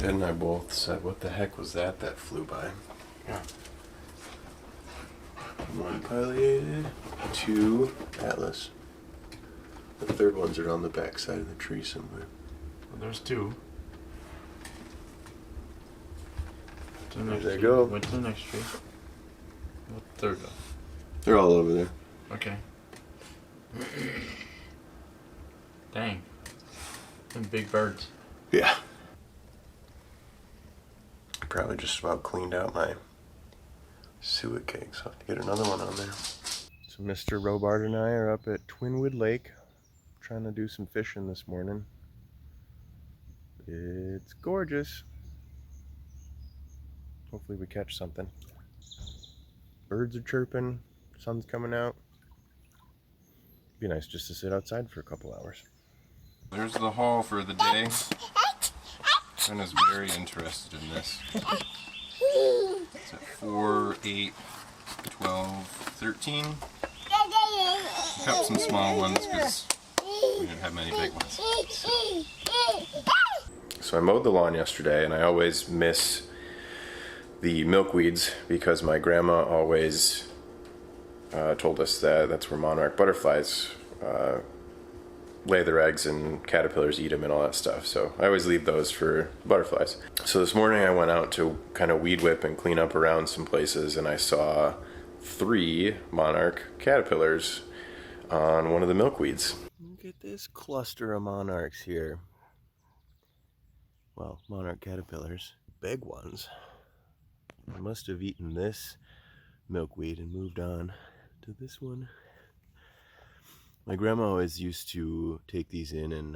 Ed and I both said, what the heck was that flew by? Yeah. One pileated, two Atlas. The third ones are on the back side of the tree somewhere. Well, there's two. There they go. Went to the next tree. What third go? They're all over there. Okay. Dang. Them big birds. Yeah. I probably just about cleaned out my suet cake, so I have to get another one on there. So Mr. Robart and I are up at Twinwood Lake trying to do some fishing this morning. It's gorgeous. Hopefully we catch something. Birds are chirping, sun's coming out. Be nice just to sit outside for a couple hours. There's the haul for the day. Wrenna's very interested in this. It's at 4, 8, 12, 13. I kept some small ones because we didn't have many big ones. So I mowed the lawn yesterday, and I always miss the milkweeds because my grandma always told us that that's where monarch butterflies lay their eggs and caterpillars eat them and all that stuff. So I always leave those for butterflies. So this morning I went out to kind of weed whip and clean up around some places, and I saw 3 monarch caterpillars on one of the milkweeds. Look at this cluster of monarchs here. Well, monarch caterpillars, big ones. I must have eaten this milkweed and moved on to this one. My grandma always used to take these in and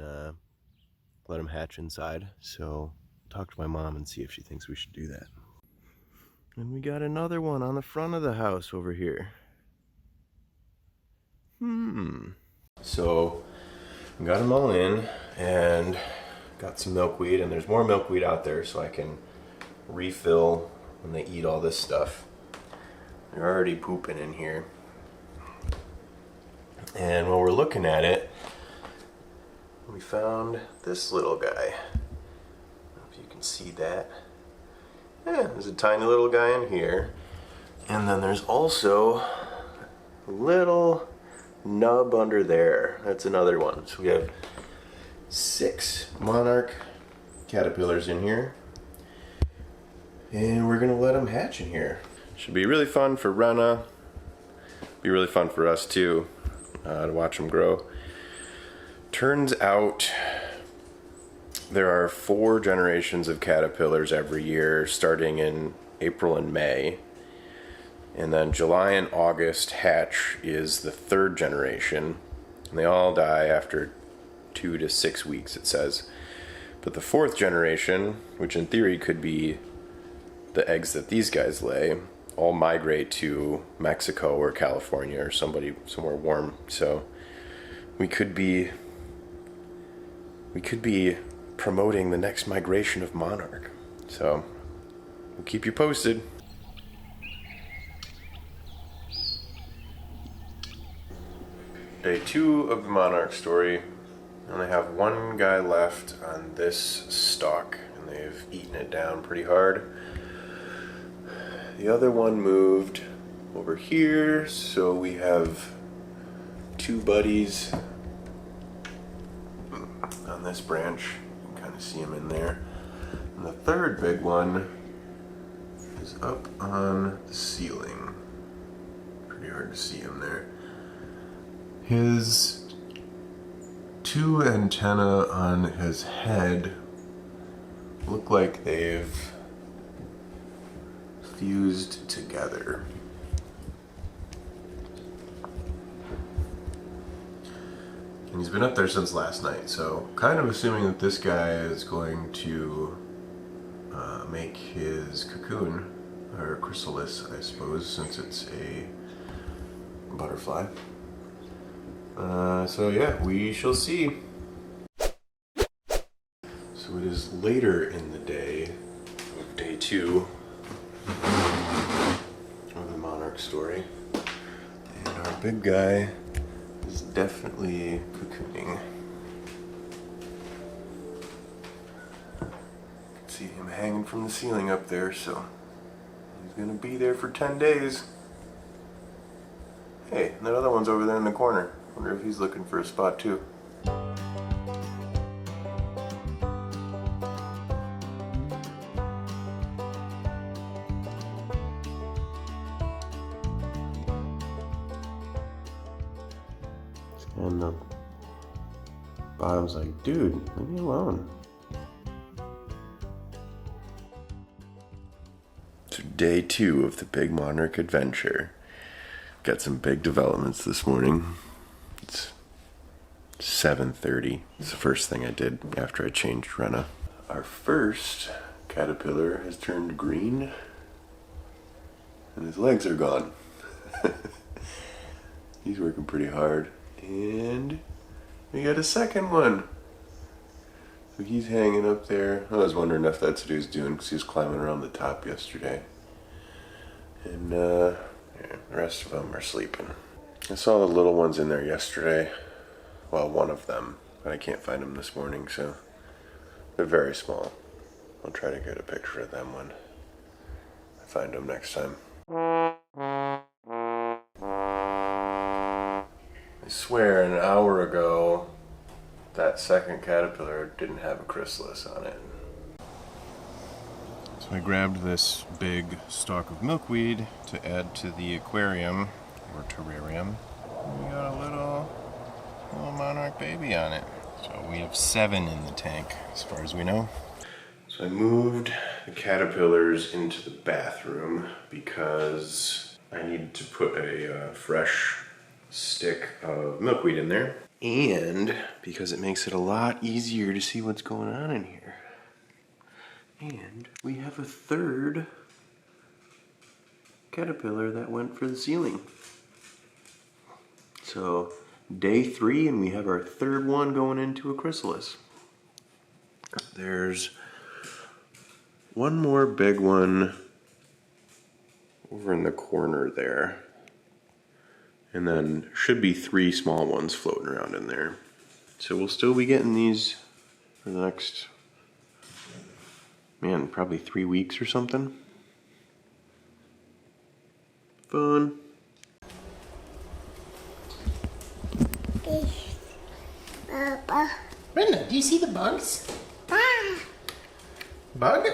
let them hatch inside, so talk to my mom and see if she thinks we should do that. And we got another one on the front of the house over here. So got them all in and got some milkweed, and there's more milkweed out there so I can refill when they eat all this stuff. They're already pooping in here. And while we're looking at it, we found this little guy. I don't know if you can see that. Yeah, there's a tiny little guy in here. And then there's also a little nub under there. That's another one. So we have 6 monarch caterpillars in here. And we're gonna let them hatch in here. Should be really fun for Wrenna. Be really fun for us too, to watch them grow. Turns out there are 4 generations of caterpillars every year, starting in April and May. And then July and August hatch is the 3rd generation. And they all die after 2 to 6 weeks, it says. But the 4th generation, which in theory could be the eggs that these guys lay, all migrate to Mexico or California or somewhere warm. So we could be promoting the next migration of monarch. So we'll keep you posted. Day 2 of the monarch story. I only have one guy left on this stalk, and they've eaten it down pretty hard. The other one moved over here, so we have 2 buddies on this branch. You can kind of see them in there. And the 3rd big one is up on the ceiling. Pretty hard to see him there. His 2 antennae on his head look like they've fused together. And he's been up there since last night, so kind of assuming that this guy is going to make his cocoon, or chrysalis, I suppose, since it's a butterfly. So yeah, we shall see. So it is later in the day of day 2 of the monarch story, and our big guy is definitely cocooning. see him hanging from the ceiling up there, so he's gonna be there for 10 days. Hey, that other one's over there in the corner. Wonder if he's looking for a spot too. And the bottom's like, dude, leave me alone. So day 2 of the Big Monarch adventure. Got some big developments this morning. It's 7:30. It's the first thing I did after I changed Wrenna. Our first caterpillar has turned green and his legs are gone. He's working pretty hard. And we got a second one. So he's hanging up there. I was wondering if that's what he was doing because he was climbing around the top yesterday. And yeah, the rest of them are sleeping. I saw the little ones in there yesterday. Well, one of them, but I can't find them this morning, so they're very small. I'll try to get a picture of them when I find them next time. I swear an hour ago that second caterpillar didn't have a chrysalis on it. So I grabbed this big stalk of milkweed to add to the aquarium or terrarium. And we got a little monarch baby on it. So we have 7 in the tank as far as we know. So I moved the caterpillars into the bathroom because I needed to put a fresh stick of milkweed in there, and because it makes it a lot easier to see what's going on in here. And we have a third caterpillar that went for the ceiling. So day 3 and we have our third one going into a chrysalis. There's one more big one over in the corner there. And then should be 3 small ones floating around in there. So we'll still be getting these for the next, man, probably 3 weeks or something. Fun. Wrenna, do you see the bugs? Bug? Bug.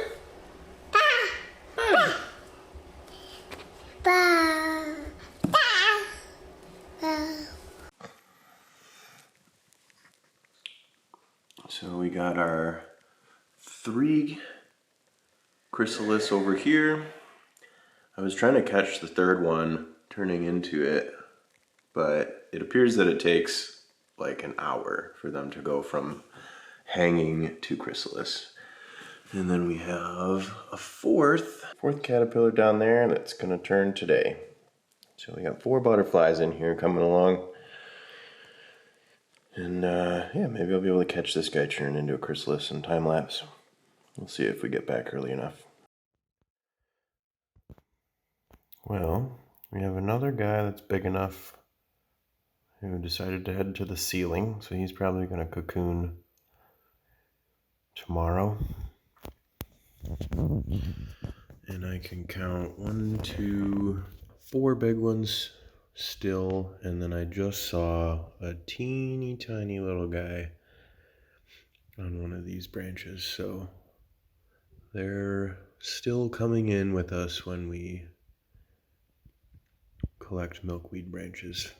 So we got our 3 chrysalis over here. I was trying to catch the third one turning into it, but it appears that it takes like an hour for them to go from hanging to chrysalis. And then we have a fourth caterpillar down there that's gonna turn today. So we got 4 butterflies in here coming along. And yeah, maybe I'll be able to catch this guy turn into a chrysalis in time lapse. We'll see if we get back early enough. Well, we have another guy that's big enough who decided to head to the ceiling, so he's probably going to cocoon tomorrow. And I can count 1, 2, 4 big ones still, and then I just saw a teeny tiny little guy on one of these branches, so they're still coming in with us when we collect milkweed branches.